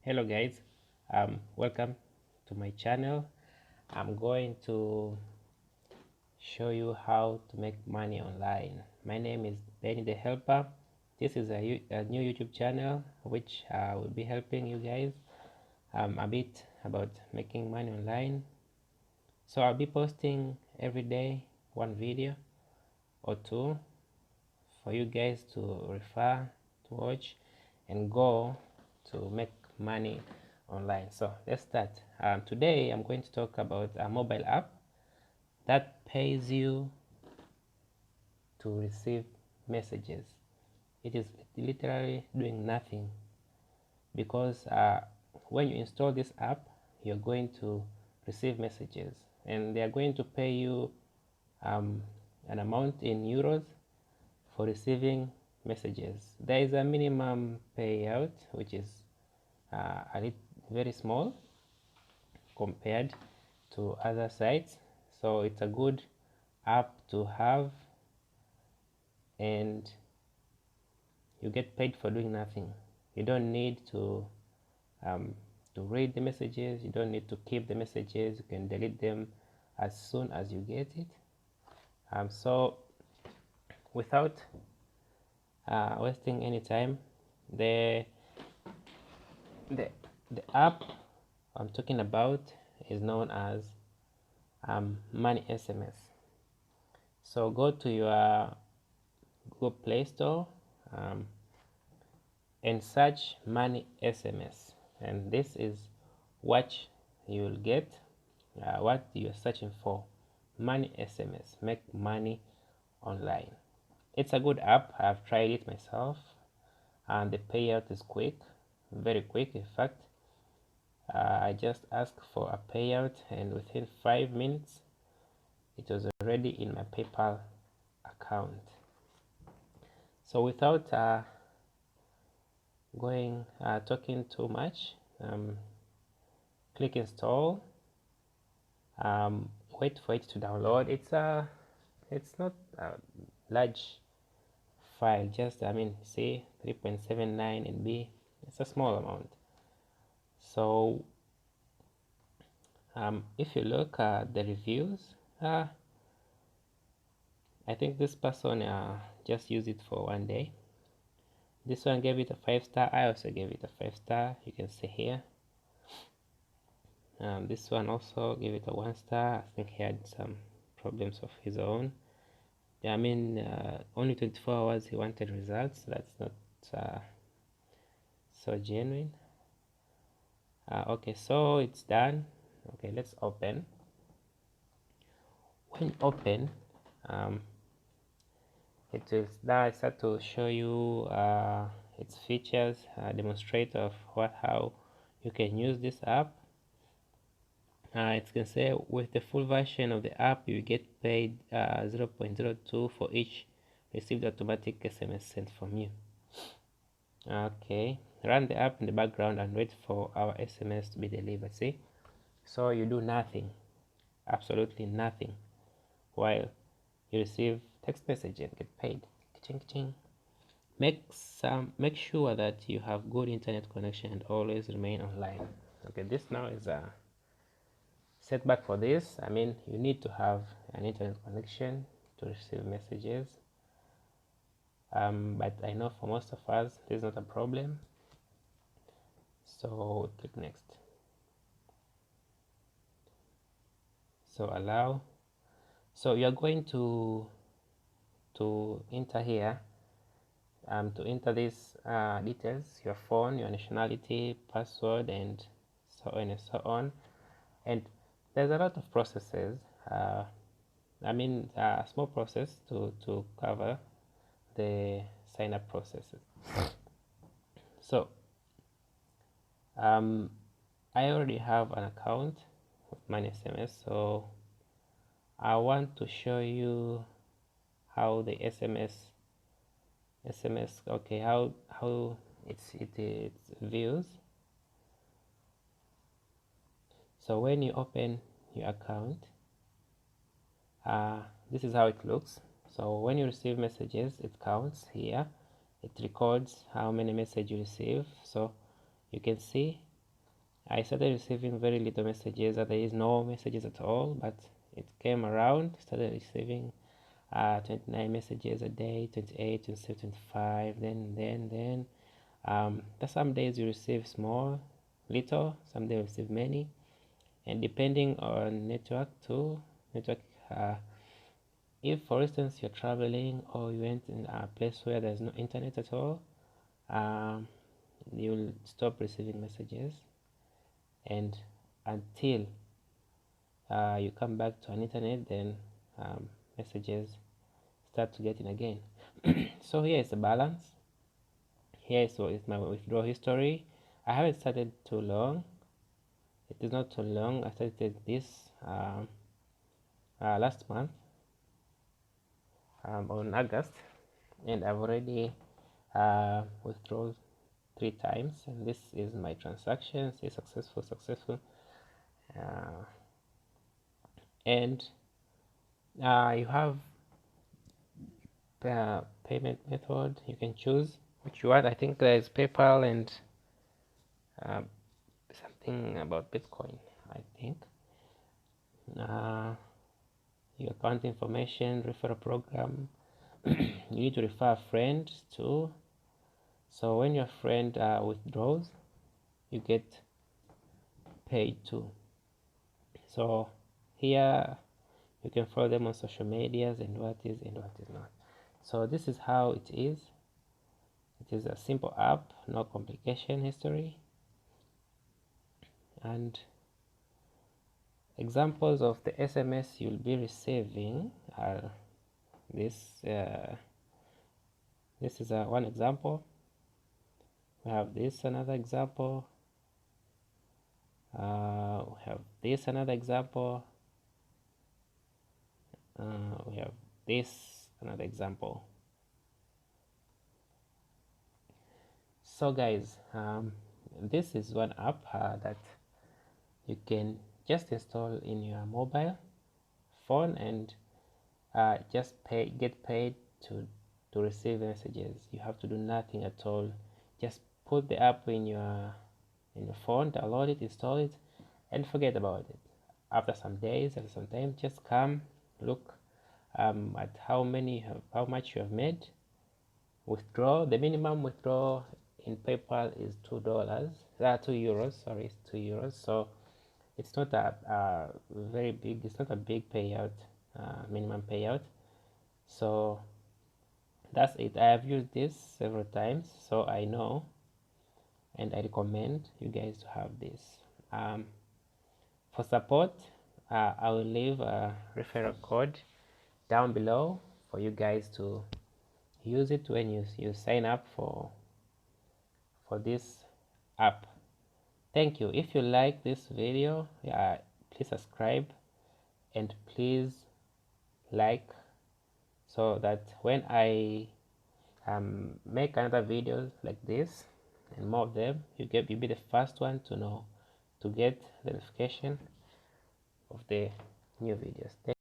Hello guys, welcome to my channel. I'm going to show you how to make money online. My name is Benny the Helper. This is a new YouTube channel which will be helping you guys a bit about making money online. So I'll be posting every day one video or two for you guys to refer, to watch and go to make money online. So let's start. Today I'm going to talk about a mobile app that pays you to receive messages. It is literally doing nothing because when you install this app, you're going to receive messages and they are going to pay you an amount in euros for receiving messages. There is a minimum payout which is very small compared to other sites, so it's a good app to have and you get paid for doing nothing. You don't need to read the messages, you don't need to keep the messages, you can delete them as soon as you get it. So without wasting any time, the app I'm talking about is known as Money SMS. So go to your Google Play Store and search Money SMS, and this is what you will get, what you're searching for. Money SMS, make money online. It's a good app. I've tried it myself and the payout is quick, very quick. In fact, I just asked for a payout and within 5 minutes it was already in my PayPal account. So without talking too much, click install, wait for it to download. It's not a large file, just see 3.79 MB. It's a small amount. So if you look at the reviews, I think this person just used it for 1 day. This one gave it a 5-star. I also gave it a 5-star. You can see here. This one also gave it a 1-star. I think he had some problems of his own. Only 24 hours he wanted results. That's not so genuine. Okay, so it's done. Okay, let's open. When you open, it will now start to show you its features, demonstrate of how you can use this app. It can say with the full version of the app you get paid 0.02 for each received automatic SMS sent from you. Okay, run the app in the background and wait for our SMS to be delivered. See, so you do nothing, absolutely nothing, while you receive text message and get paid. Ka-ching, ka-ching. Make sure that you have good internet connection and always remain online. Okay, this now is a setback for this. You need to have an internet connection to receive messages, but I know for most of us this is not a problem. So click next. So allow. So you're going to enter here, to enter these details: your phone, your nationality, password, and so on and so on. And there's a lot of processes. A small process to cover the sign up processes. So I already have an account with Money SMS, so I want to show you how the SMS, okay, how it views. So when you open your account, this is how it looks. So when you receive messages, it counts here, it records how many messages you receive. So you can see I started receiving very little messages, there is no messages at all, but it came around, started receiving 29 messages a day, 28, 27, 25, then there's some days you receive small, little, some days you receive many, and depending on network too, if for instance you're traveling or you went in a place where there's no internet at all, you'll stop receiving messages, and until you come back to an internet, then messages start to get in again. So here is the balance. Here is my withdrawal history. I haven't started too long. It is not too long. I started this last month on August, and I've already withdrawn 3 times, and this is my transaction. Say successful, and you have payment method. You can choose which you want. I think there is PayPal and something about Bitcoin, I think. Your account information, referral program. You need to refer a friend too. So when your friend withdraws, you get paid too. So here you can follow them on social medias and what is and what is not. So this is how it is. It is a simple app, no complication history. And examples of the SMS you'll be receiving are this. This is one example. We have this another example. We have this another example. We have this another example. So guys, this is one app that you can just install in your mobile phone and just get paid to receive messages. You have to do nothing at all. Just put the app in your phone, download it, install it, and forget about it. After some days, after some time, just come look at how much you have made. Withdraw. The minimum withdraw in PayPal is $2. 2 euros. Sorry, it's 2 euros. So it's not a very big. It's not a big payout, minimum payout. So that's it. I have used this several times, so I know, and I recommend you guys to have this. For support, I will leave a referral code down below for you guys to use it when you sign up for this app. Thank you. If you like this video, please subscribe and please like, so that when I make another videos like this and more of them, you'll be the first one to know, to get the notification of the new videos.